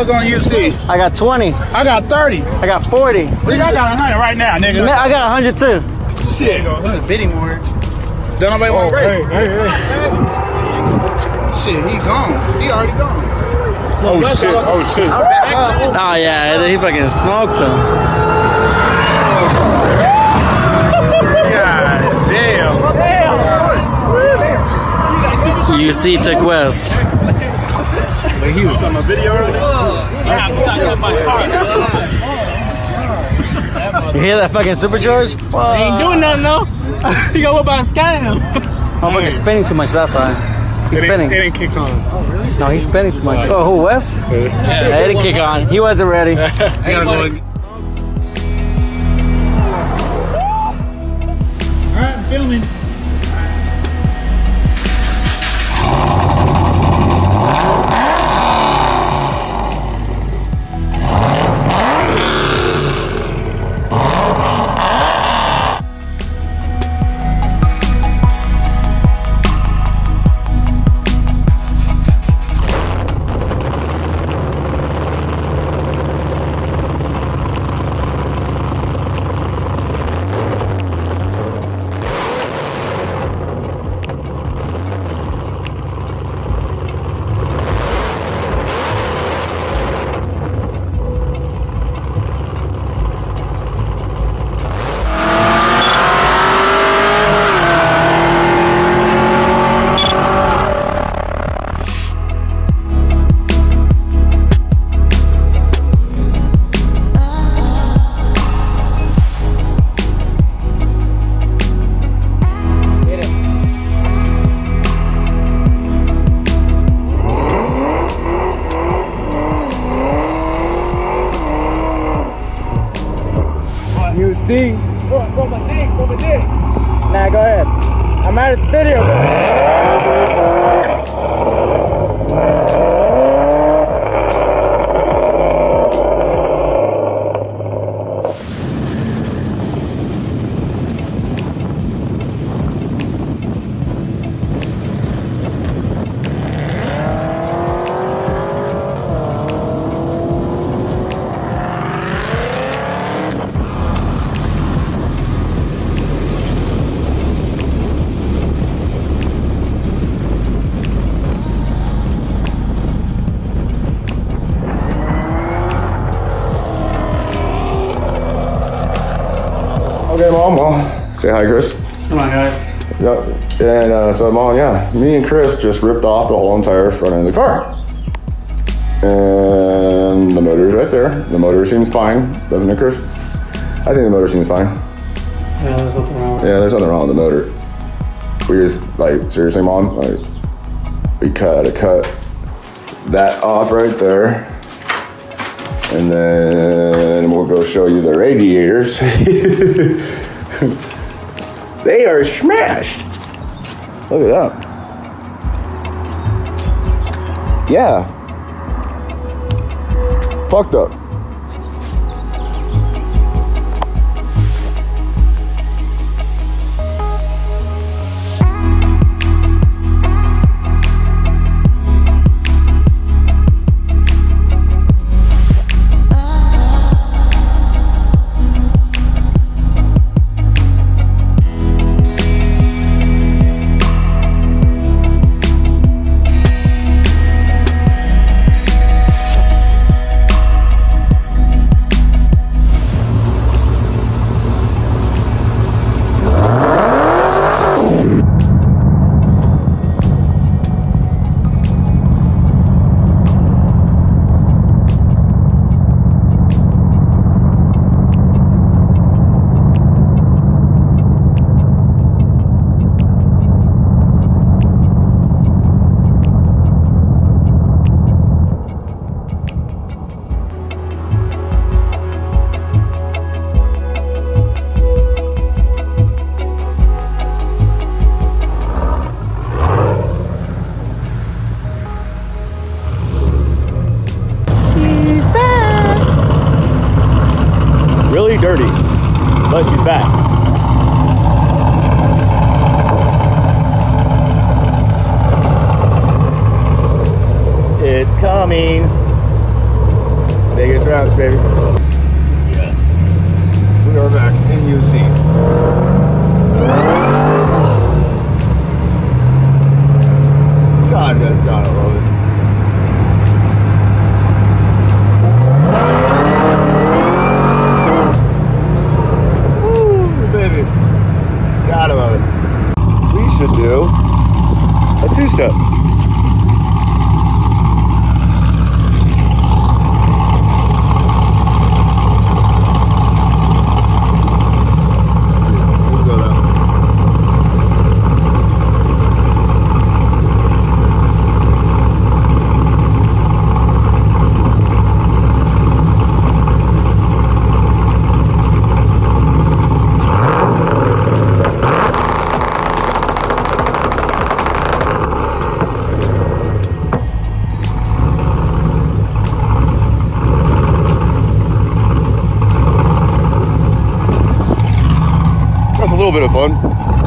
miles on UC? I got 20. I got 30. I got 40. I got 100 right now, nigga. I got 100 too. Shit. That's a bidding war. Don't nobody want to race. Hey. Shit, he gone. He already gone. Oh shit. Oh yeah, he fucking smoked them. God damn. UC took West. He was on a video earlier. You hear that fucking supercharge? He ain't doing nothing though. You got what about a scam? I'm fucking spinning too much, that's why. He's spinning. It didn't kick on. No, he's spinning too much. Oh, who, Wes? Yeah, he didn't kick on. He wasn't ready. I gotta go. Alright, filming. See? From a dick. Nah, go ahead. I'm out of the video. Okay, Mom. Well, say hi, Chris. Come on, guys. Yep. And so, Mom, yeah, me and Chris just ripped off the whole entire front end of the car. And the motor's right there. The motor seems fine, doesn't it, Chris? I think the motor seems fine. Yeah, there's nothing wrong with it. Yeah, there's nothing wrong with the motor. We just, like, seriously, Mom, like, we cut that off right there. And then we'll go show you the radiators. They are smashed. Look at that. Yeah. Fucked up. Really dirty, but she's back. It's coming. baby. Yes. We are back in UC. God, that's gotta love it. Woo, baby. Gotta love it. We should do a two-step. Let's go that way. That's a little bit of fun.